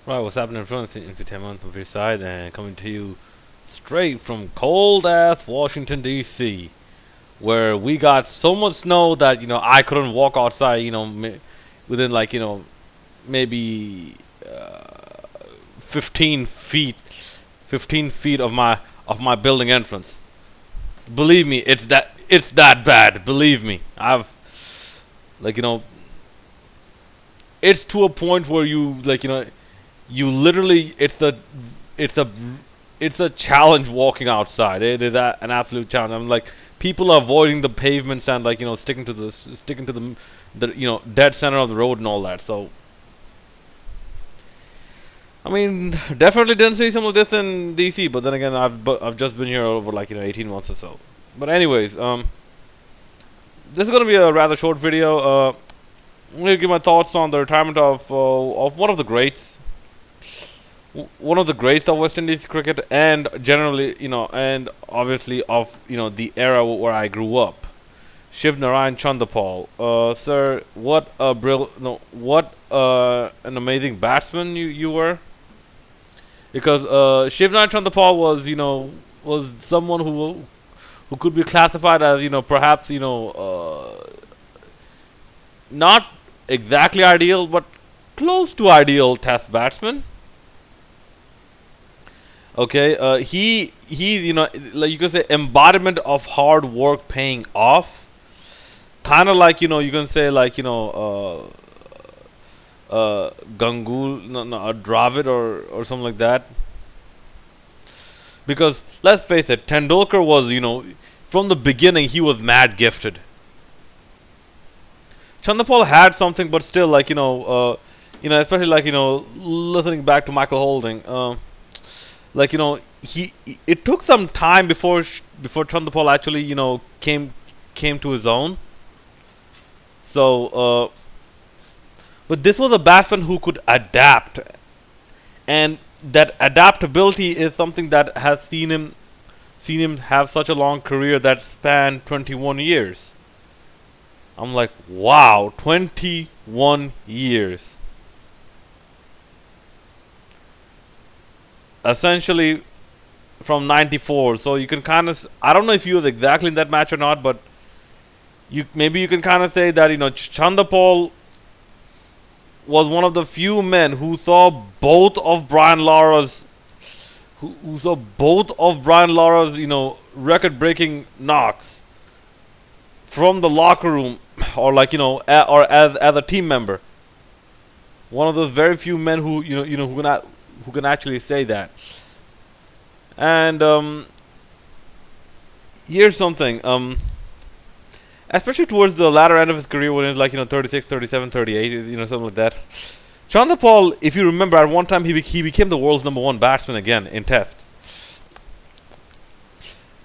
Right, what's happening in front of entertainment from your side and coming to you straight from cold ass Washington DC, where we got so much snow that I couldn't walk outside. Within maybe 15 feet, 15 feet of my building entrance. Believe me, it's that bad. Believe me, I've like it's to a point where you literally it's a it's a challenge walking outside. It is an absolute challenge. I'm like people are avoiding the pavements and sticking to the dead center of the road and all that. So I mean, definitely didn't see some of this in DC, but then again, I've just been here over 18 months or so. But anyways, this is gonna be a rather short video. I'm gonna give my thoughts on the retirement of one of the greats, one of the greats of West Indies cricket, and generally, and obviously of the era where I grew up, Shivnarine Chanderpaul. Sir, what a no, what an amazing batsman you were. Because Shivnarine Chanderpaul was someone who could be classified as perhaps not exactly ideal, but close to ideal Test batsman. Okay, he like you could say embodiment of hard work paying off. Kind of like you can say Gangul, no, a Dravid or something like that. Because let's face it, Tendulkar was from the beginning he was mad gifted. Chanderpaul had something, but still especially listening back to Michael Holding, he it took some time before Chanderpaul actually came to his own. So but this was a batsman who could adapt, and that adaptability is something that has seen him have such a long career that spanned 21 years. I'm like, wow, 21 years. Essentially from 94. So you can kind of, I don't know if he was exactly in that match or not, but maybe you can kind of say that Chanderpaul was one of the few men who saw both of Brian Lara's record-breaking knocks from the locker room, or or as a team member. One of those very few men who can actually say that. And here's something. Especially towards the latter end of his career, when he was 36, 37, 38, something like that. Chanderpaul, if you remember, at one time he became the world's #1 batsman again in Test.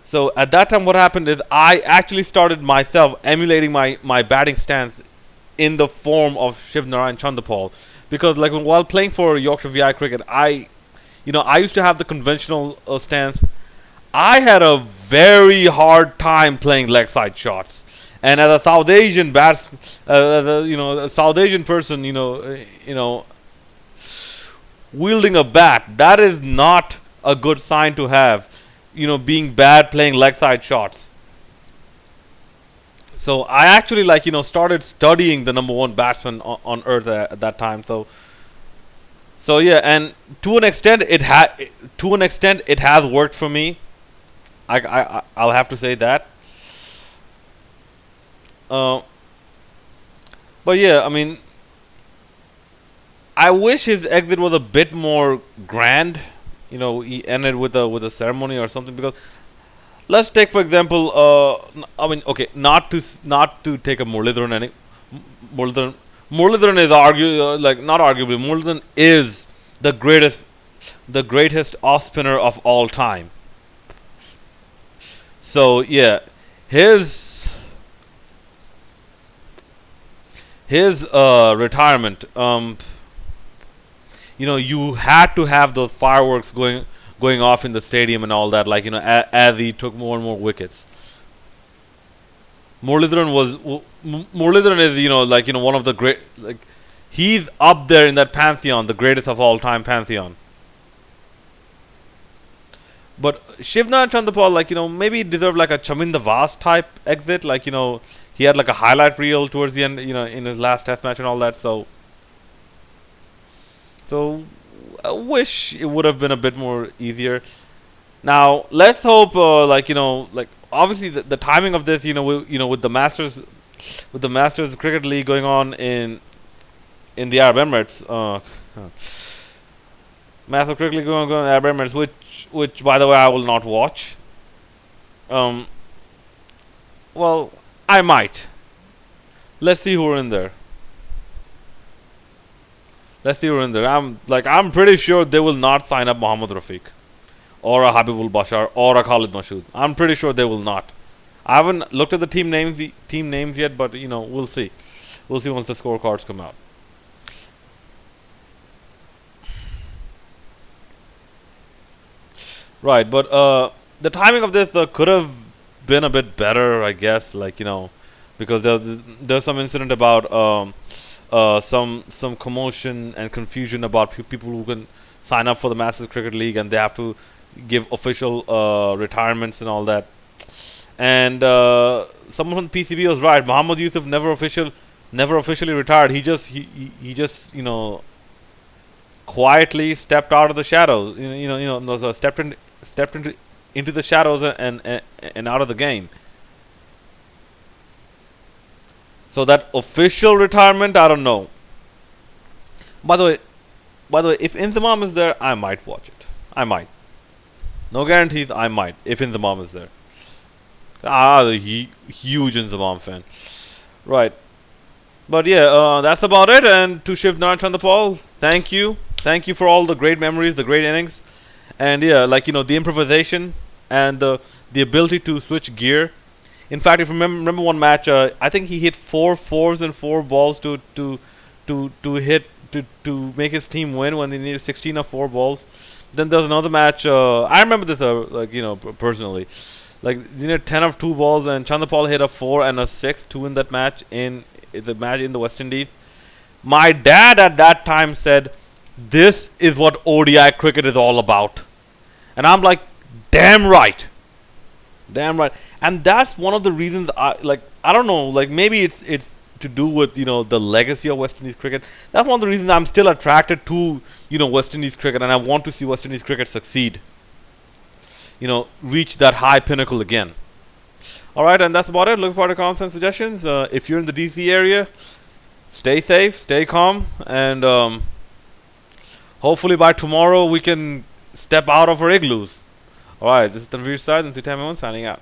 So at that time, what happened is I actually started myself emulating my batting stance in the form of Shivnarine Chanderpaul, because while playing for Yorkshire VI cricket, I used to have the conventional stance. I had a very hard time playing leg side shots. And as a South Asian a South Asian person, wielding a bat, that is not a good sign to have. Being bad playing leg side shots. So I actually started studying the #1 batsman on earth at that time. So yeah, and to an extent it has worked for me. I'll have to say that. But yeah, I mean, I wish his exit was a bit more grand. He ended with a ceremony or something. Because let's take for example, I mean, okay, not to take a Muralidharan. Muralidharan is not arguably. Muralidharan is the greatest off spinner of all time. So yeah, his retirement, you had to have those fireworks going off in the stadium and all that, as he took more and more wickets. Muralidharan is one of the great, He's up there in that pantheon, the greatest of all time pantheon. But Shivnarine Chanderpaul, like, maybe deserved like a Chaminda Vas type exit. Like, he had like a highlight reel towards the end, in his last test match and all that. So I wish it would have been a bit more easier. Now let's hope, like obviously the timing of this, with the Masters Cricket League going on in the Arab Emirates, Masters Cricket League going on in the Arab Emirates, which by the way I will not watch. Um, well, I might. Let's see who are in there. Let's see who are in there. I'm pretty sure they will not sign up Mohammad Rafiq or a Habibul Bashar or a Khalid Mashood. I'm pretty sure they will not. I haven't looked at the team names yet, but we'll see. We'll see once the scorecards come out. Right, but the timing of this could have been a bit better, I guess. Like, because there's some incident about some commotion and confusion about people who can sign up for the Masters Cricket League, and they have to give official retirements and all that. And someone from the PCB was right. Muhammad Yusuf never officially retired. He just quietly stepped out of the shadows. No, stepped into the shadows and out of the game. So that official retirement, I don't know. By the way, if Inzamam is there, I might watch it. I might. No guarantees. I might if Inzamam is there. The huge Inzamam fan. Right. But yeah, that's about it. And to Shivnarine Chanderpaul, thank you for all the great memories, the great innings, and yeah, the improvisation and the ability to switch gear. In fact, if you remember one match, I think he hit 4 fours and 4 balls to make his team win when they needed 16 or 4 balls. Then there's another match. I remember this, personally. Like, they needed 10 of 2 balls, and Chanderpaul hit a 4 and a 6 to win that match in the West Indies. My dad at that time said, "This is what ODI cricket is all about," and I'm like, "Damn right, damn right." And that's one of the reasons I don't know, like maybe it's to do with the legacy of West Indies cricket. That's one of the reasons I'm still attracted to West Indies cricket, and I want to see West Indies cricket succeed. Reach that high pinnacle again. Alright, and that's about it. Looking forward to comments and suggestions. If you're in the DC area, stay safe, stay calm, and hopefully by tomorrow we can step out of our igloos. Alright, this is Tanveer Syed and Sitamiwan signing out.